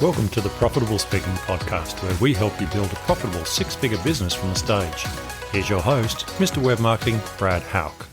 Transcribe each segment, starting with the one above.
Welcome to the Profitable Speaking Podcast, where we help you build a profitable six-figure business from the stage. Here's your host, Mr. Web Marketing, Brad Hauck.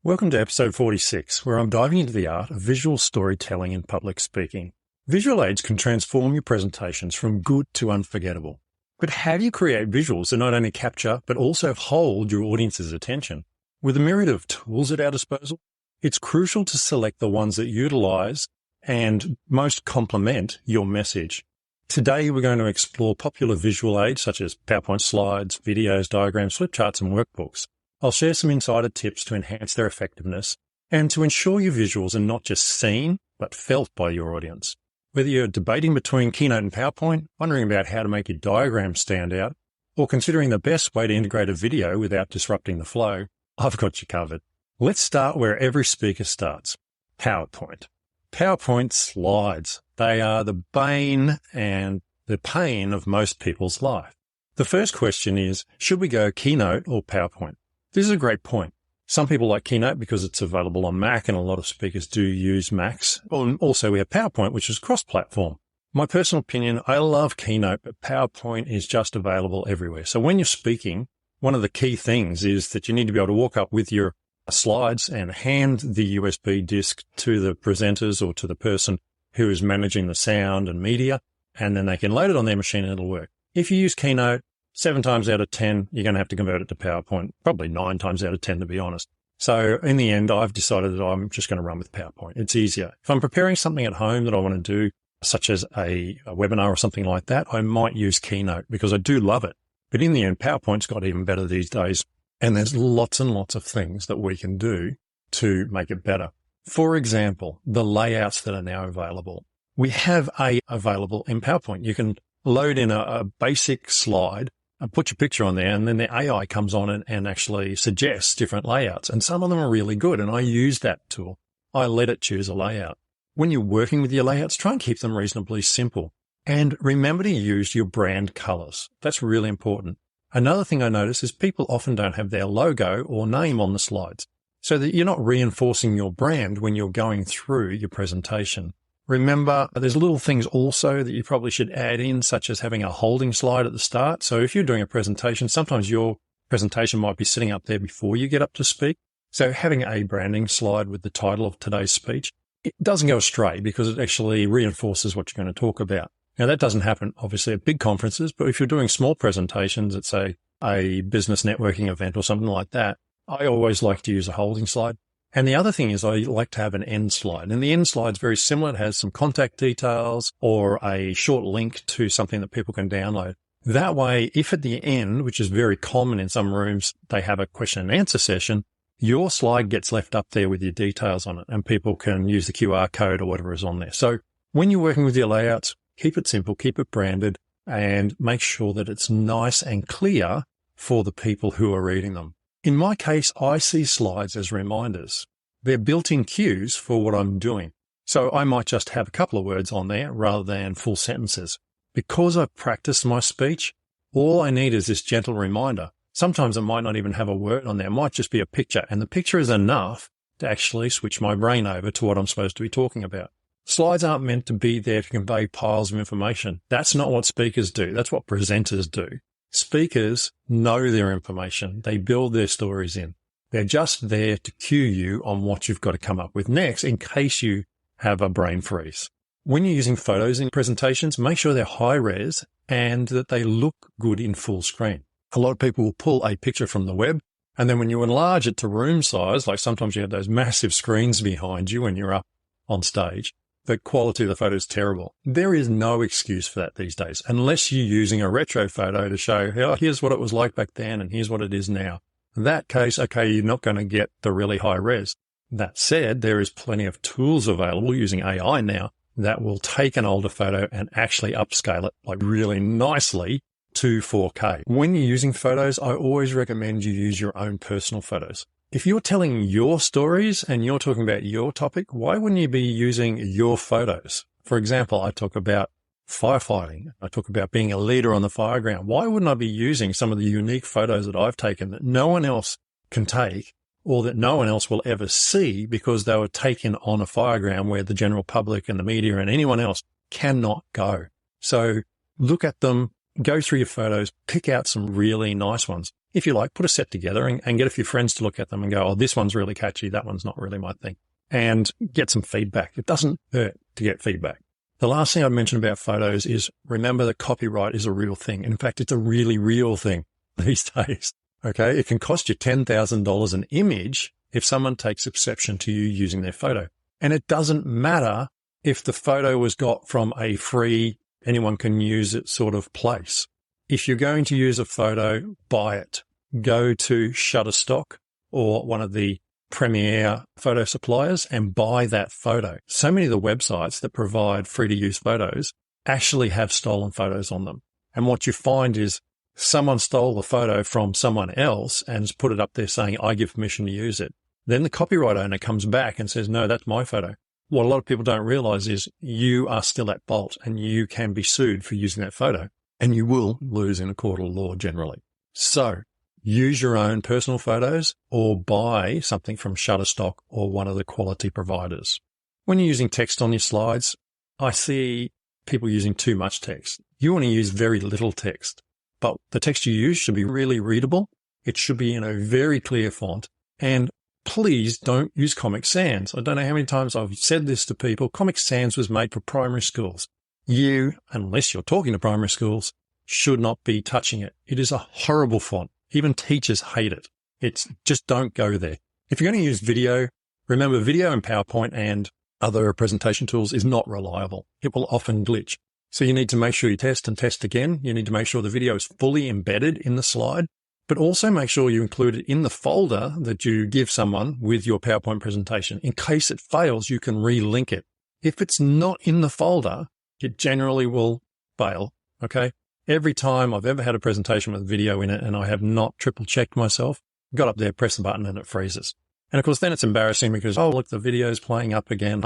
Welcome to episode 46, where I'm diving into the art of visual storytelling in public speaking. Visual aids can transform your presentations from good to unforgettable. But how do you create visuals that not only capture, but also hold your audience's attention? With a myriad of tools at our disposal, it's crucial to select the ones that utilize and most complement your message. Today, we're going to explore popular visual aids such as PowerPoint slides, videos, diagrams, flip charts, and workbooks. I'll share some insider tips to enhance their effectiveness and to ensure your visuals are not just seen, but felt by your audience. Whether you're debating between Keynote and PowerPoint, wondering about how to make your diagrams stand out, or considering the best way to integrate a video without disrupting the flow, I've got you covered. Let's start where every speaker starts, PowerPoint. PowerPoint slides. They are the bane and the pain of most people's life. The first question is, should we go Keynote or PowerPoint? This is a great point. Some people like Keynote because it's available on Mac, and a lot of speakers do use Macs. Also, we have PowerPoint, which is cross-platform. My personal opinion, I love Keynote, but PowerPoint is just available everywhere. So when you're speaking, one of the key things is that you need to be able to walk up with your slides and hand the USB disk to the presenters or to the person who is managing the sound and media, and then they can load it on their machine and it'll work. If you use Keynote, 7 times out of 10, you're going to have to convert it to PowerPoint, probably 9 times out of 10, to be honest. So in the end, I've decided that I'm just going to run with PowerPoint. It's easier. If I'm preparing something at home that I want to do, such as a webinar or something like that, I might use Keynote because I do love it. But in the end, PowerPoint's got even better these days. And there's lots and lots of things that we can do to make it better. For example, the layouts that are now available. We have available in PowerPoint. You can load in a basic slide and put your picture on there, and then the AI comes on and actually suggests different layouts. And some of them are really good, and I use that tool. I let it choose a layout. When you're working with your layouts, try and keep them reasonably simple. And remember to use your brand colors. That's really important. Another thing I notice is people often don't have their logo or name on the slides, so that you're not reinforcing your brand when you're going through your presentation. Remember, there's little things also that you probably should add in, such as having a holding slide at the start. So if you're doing a presentation, sometimes your presentation might be sitting up there before you get up to speak. So having a branding slide with the title of today's speech, it doesn't go astray because it actually reinforces what you're going to talk about. Now, that doesn't happen, obviously, at big conferences, but if you're doing small presentations at, say, a business networking event or something like that, I always like to use a holding slide. And the other thing is I like to have an end slide. And the end slide's very similar. It has some contact details or a short link to something that people can download. That way, if at the end, which is very common in some rooms, they have a question and answer session, your slide gets left up there with your details on it, and people can use the QR code or whatever is on there. So when you're working with your layouts, keep it simple, keep it branded, and make sure that it's nice and clear for the people who are reading them. In my case, I see slides as reminders. They're built-in cues for what I'm doing. So I might just have a couple of words on there rather than full sentences. Because I've practiced my speech, all I need is this gentle reminder. Sometimes it might not even have a word on there. It might just be a picture, and the picture is enough to actually switch my brain over to what I'm supposed to be talking about. Slides aren't meant to be there to convey piles of information. That's not what speakers do. That's what presenters do. Speakers know their information. They build their stories in. They're just there to cue you on what you've got to come up with next in case you have a brain freeze. When you're using photos in presentations, make sure they're high res and that they look good in full screen. A lot of people will pull a picture from the web, and then when you enlarge it to room size, like sometimes you have those massive screens behind you when you're up on stage, the quality of the photo is terrible. There is no excuse for that these days, unless you're using a retro photo to show, oh, here's what it was like back then and here's what it is now. In that case, okay, you're not going to get the really high res. That said, there is plenty of tools available using AI now that will take an older photo and actually upscale it like really nicely to 4K. When you're using photos, I always recommend you use your own personal photos. If you're telling your stories and you're talking about your topic, why wouldn't you be using your photos? For example, I talk about firefighting. I talk about being a leader on the fire ground. Why wouldn't I be using some of the unique photos that I've taken that no one else can take or that no one else will ever see because they were taken on a fire ground where the general public and the media and anyone else cannot go. So look at them, go through your photos, pick out some really nice ones. If you like, put a set together and get a few friends to look at them and go, oh, this one's really catchy. That one's not really my thing. And get some feedback. It doesn't hurt to get feedback. The last thing I'd mention about photos is remember that copyright is a real thing. In fact, it's a really real thing these days. Okay. It can cost you $10,000 an image if someone takes exception to you using their photo. And it doesn't matter if the photo was got from a free, anyone can use it sort of place. If you're going to use a photo, buy it. Go to Shutterstock or one of the premier photo suppliers and buy that photo. So many of the websites that provide free to use photos actually have stolen photos on them. And what you find is someone stole the photo from someone else and has put it up there saying, I give permission to use it. Then the copyright owner comes back and says, no, that's my photo. What a lot of people don't realize is you are still at fault and you can be sued for using that photo and you will lose in a court of law generally. So use your own personal photos or buy something from Shutterstock or one of the quality providers. When you're using text on your slides, I see people using too much text. You want to use very little text, but the text you use should be really readable. It should be in a very clear font. And please don't use Comic Sans. I don't know how many times I've said this to people. Comic Sans was made for primary schools. You, unless you're talking to primary schools, should not be touching it. It is a horrible font. Even teachers hate it. It's just don't go there. If you're going to use video, remember video and PowerPoint and other presentation tools is not reliable. It will often glitch. So you need to make sure you test and test again. You need to make sure the video is fully embedded in the slide, but also make sure you include it in the folder that you give someone with your PowerPoint presentation. In case it fails, you can relink it. If it's not in the folder, it generally will fail. Okay. Every time I've ever had a presentation with video in it and I have not triple checked myself, got up there, press the button and it freezes. And of course, then it's embarrassing because, oh, look, the video's playing up again.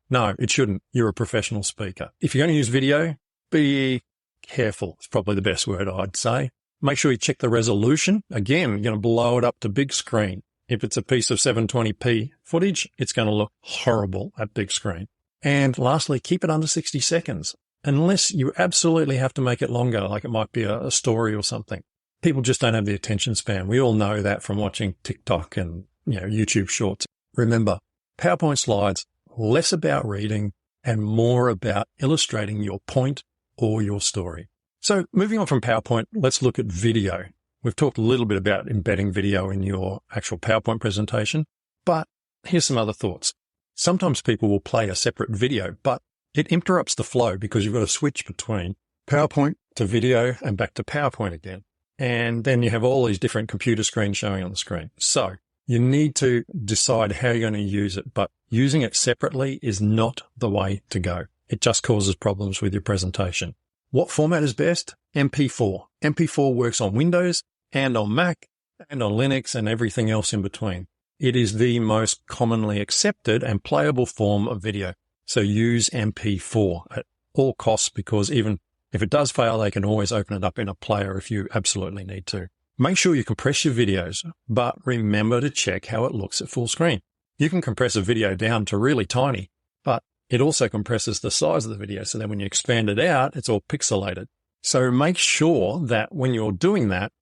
No, it shouldn't. You're a professional speaker. If you're going to use video, be careful. It's probably the best word I'd say. Make sure you check the resolution. Again, you're going to blow it up to big screen. If it's a piece of 720p footage, it's going to look horrible at big screen. And lastly, keep it under 60 seconds. Unless you absolutely have to make it longer, like it might be a story or something. People just don't have the attention span. We all know that from watching TikTok and YouTube shorts. Remember, PowerPoint slides, less about reading and more about illustrating your point or your story. So moving on from PowerPoint, let's look at video. We've talked a little bit about embedding video in your actual PowerPoint presentation, but here's some other thoughts. Sometimes people will play a separate video, but it interrupts the flow because you've got to switch between PowerPoint to video and back to PowerPoint again. And then you have all these different computer screens showing on the screen. So you need to decide how you're going to use it, but using it separately is not the way to go. It just causes problems with your presentation. What format is best? MP4. MP4 works on Windows and on Mac and on Linux and everything else in between. It is the most commonly accepted and playable form of video. So use MP4 at all costs because even if it does fail, they can always open it up in a player if you absolutely need to. Make sure you compress your videos, but remember to check how it looks at full screen. You can compress a video down to really tiny, but it also compresses the size of the video. So then when you expand it out, it's all pixelated. So make sure that when you're doing that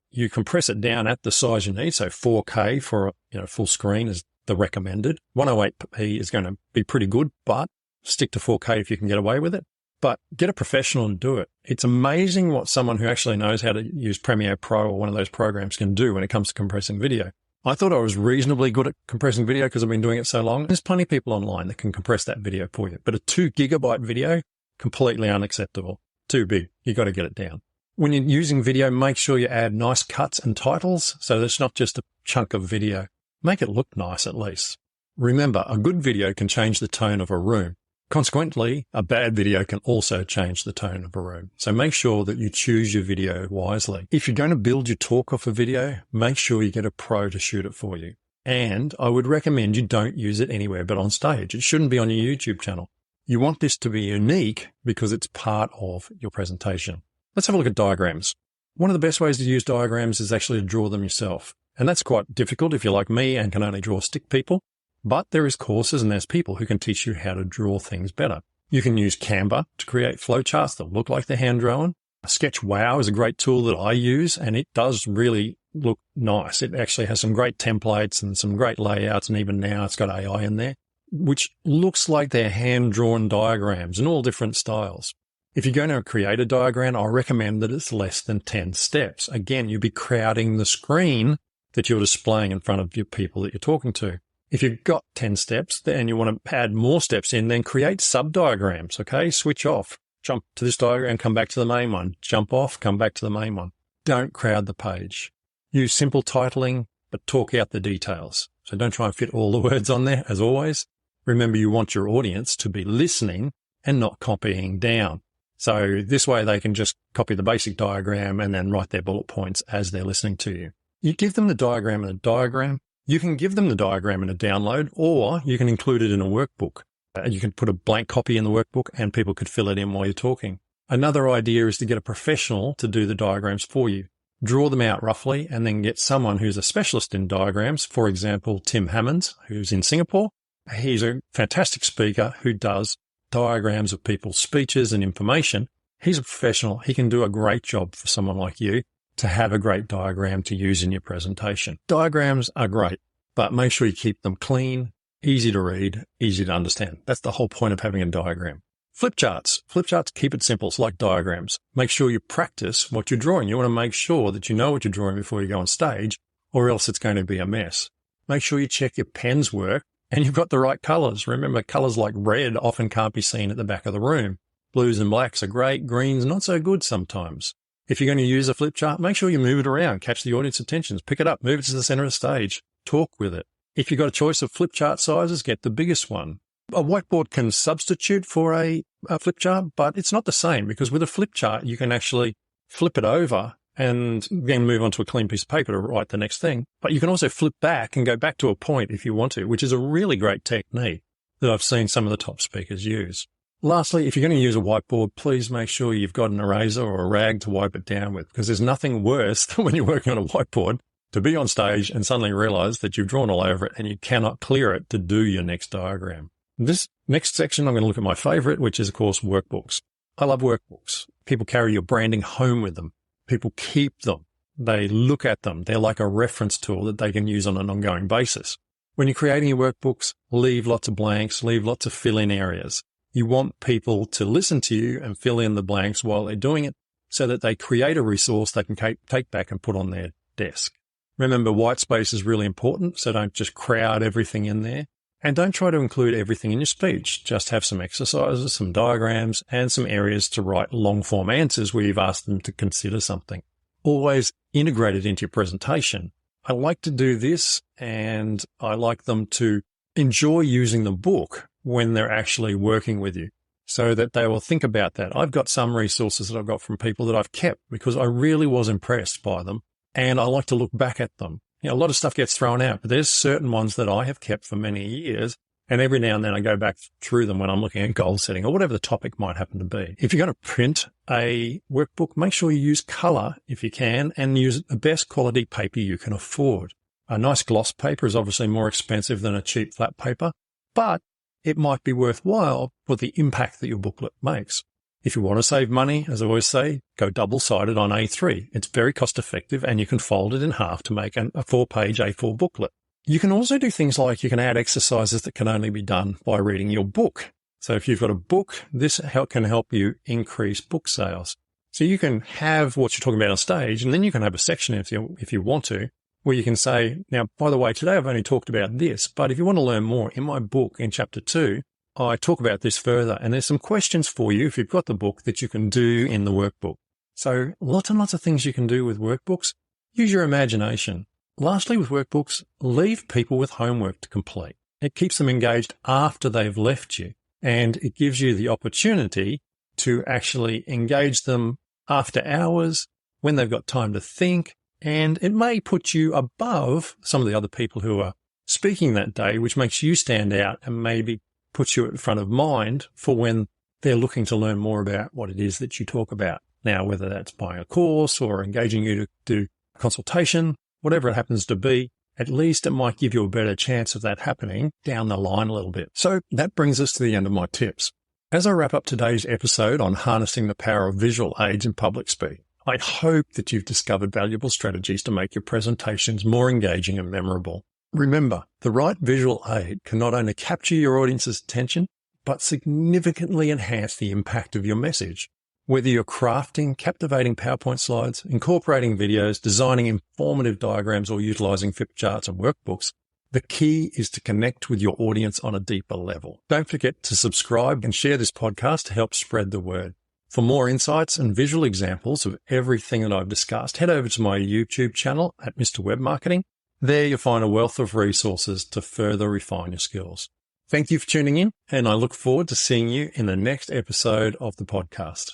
you compress it down at the size you need. So 4K for full screen is the recommended. 108p is going to be pretty good, but stick to 4K if you can get away with it. But get a professional and do it. It's amazing what someone who actually knows how to use Premiere Pro or one of those programs can do when it comes to compressing video. I thought I was reasonably good at compressing video because I've been doing it so long. There's plenty of people online that can compress that video for you. But a 2 gigabyte video, completely unacceptable. Too big. You got to get it down. When you're using video, make sure you add nice cuts and titles so that it's not just a chunk of video. Make it look nice at least. Remember, a good video can change the tone of a room. Consequently, a bad video can also change the tone of a room. So make sure that you choose your video wisely. If you're going to build your talk off a video, make sure you get a pro to shoot it for you. And I would recommend you don't use it anywhere but on stage. It shouldn't be on your YouTube channel. You want this to be unique because it's part of your presentation. Let's have a look at diagrams. One of the best ways to use diagrams is actually to draw them yourself. And that's quite difficult if you're like me and can only draw stick people. But there is courses and there's people who can teach you how to draw things better. You can use Canva to create flowcharts that look like they're hand-drawn. Sketch Wow is a great tool that I use, and it does really look nice. It actually has some great templates and some great layouts, and even now it's got AI in there, which looks like they're hand-drawn diagrams in all different styles. If you're going to create a diagram, I recommend that it's less than 10 steps. Again, you'll be crowding the screen that you're displaying in front of your people that you're talking to. If you've got 10 steps and you want to add more steps in, then create sub-diagrams, okay? Switch off. Jump to this diagram, come back to the main one. Jump off, come back to the main one. Don't crowd the page. Use simple titling, but talk out the details. So don't try and fit all the words on there, as always. Remember, you want your audience to be listening and not copying down. So this way they can just copy the basic diagram and then write their bullet points as they're listening to you. You give them the diagram in a diagram. You can give them the diagram in a download, or you can include it in a workbook. You can put a blank copy in the workbook and people could fill it in while you're talking. Another idea is to get a professional to do the diagrams for you. Draw them out roughly and then get someone who's a specialist in diagrams. For example, Tim Hammonds, who's in Singapore. He's a fantastic speaker who does diagrams of people's speeches and information. He's a professional. He can do a great job for someone like you to have a great diagram to use in your presentation. Diagrams are great, but make sure you keep them clean, easy to read, easy to understand. That's the whole point of having a diagram. Flip charts. Flip charts, keep it simple. It's like diagrams. Make sure you practice what you're drawing. You want to make sure that you know what you're drawing before you go on stage, or else it's going to be a mess. Make sure you check your pens work and you've got the right colors. Remember, colors like red often can't be seen at the back of the room. Blues and blacks are great. Greens, not so good sometimes. If you're going to use a flip chart, make sure you move it around, catch the audience attention, pick it up, move it to the center of the stage, talk with it. If you've got a choice of flip chart sizes, get the biggest one. A whiteboard can substitute for a flip chart, but it's not the same, because with a flip chart, you can actually flip it over and then move on to a clean piece of paper to write the next thing. But you can also flip back and go back to a point if you want to, which is a really great technique that I've seen some of the top speakers use. Lastly, if you're going to use a whiteboard, please make sure you've got an eraser or a rag to wipe it down with, because there's nothing worse than when you're working on a whiteboard to be on stage and suddenly realize that you've drawn all over it and you cannot clear it to do your next diagram. This next section, I'm going to look at my favorite, which is, of course, workbooks. I love workbooks. People carry your branding home with them. People keep them. They look at them. They're like a reference tool that they can use on an ongoing basis. When you're creating your workbooks, leave lots of blanks, leave lots of fill-in areas. You want people to listen to you and fill in the blanks while they're doing it so that they create a resource they can take back and put on their desk. Remember, white space is really important, so don't just crowd everything in there. And don't try to include everything in your speech. Just have some exercises, some diagrams, and some areas to write long-form answers where you've asked them to consider something. Always integrate it into your presentation. I like to do this, and I like them to enjoy using the book when they're actually working with you, so that they will think about that. I've got some resources that I've got from people that I've kept because I really was impressed by them, and I like to look back at them. You know, a lot of stuff gets thrown out, but there's certain ones that I have kept for many years, and every now and then I go back through them when I'm looking at goal setting or whatever the topic might happen to be. If you're going to print a workbook, make sure you use color if you can, and use the best quality paper you can afford. A nice gloss paper is obviously more expensive than a cheap flat paper, but it might be worthwhile for the impact that your booklet makes. If you want to save money, as I always say, go double-sided on A3. It's very cost-effective, and you can fold it in half to make a 4-page A4 booklet. You can also do things like you can add exercises that can only be done by reading your book. So if you've got a book, this can help you increase book sales. So you can have what you're talking about on stage, and then you can have a section if you want to, where you can say, now, by the way, today I've only talked about this, but if you want to learn more, in my book in chapter 2, I talk about this further, and there's some questions for you if you've got the book that you can do in the workbook. So lots and lots of things you can do with workbooks. Use your imagination. Lastly, with workbooks, leave people with homework to complete. It keeps them engaged after they've left you, and it gives you the opportunity to actually engage them after hours when they've got time to think, and it may put you above some of the other people who are speaking that day, which makes you stand out and maybe puts you at front of mind for when they're looking to learn more about what it is that you talk about. Now, whether that's buying a course or engaging you to do a consultation, whatever it happens to be, at least it might give you a better chance of that happening down the line a little bit. So that brings us to the end of my tips. As I wrap up today's episode on harnessing the power of visual aids in public speaking, I hope that you've discovered valuable strategies to make your presentations more engaging and memorable. Remember, the right visual aid can not only capture your audience's attention, but significantly enhance the impact of your message. Whether you're crafting captivating PowerPoint slides, incorporating videos, designing informative diagrams, or utilizing flip charts and workbooks, the key is to connect with your audience on a deeper level. Don't forget to subscribe and share this podcast to help spread the word. For more insights and visual examples of everything that I've discussed, head over to my YouTube channel at Mr. Web Marketing. There you'll find a wealth of resources to further refine your skills. Thank you for tuning in, and I look forward to seeing you in the next episode of the podcast.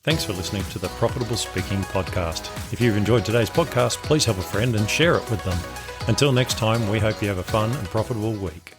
Thanks for listening to the Profitable Speaking Podcast. If you've enjoyed today's podcast, please help a friend and share it with them. Until next time, we hope you have a fun and profitable week.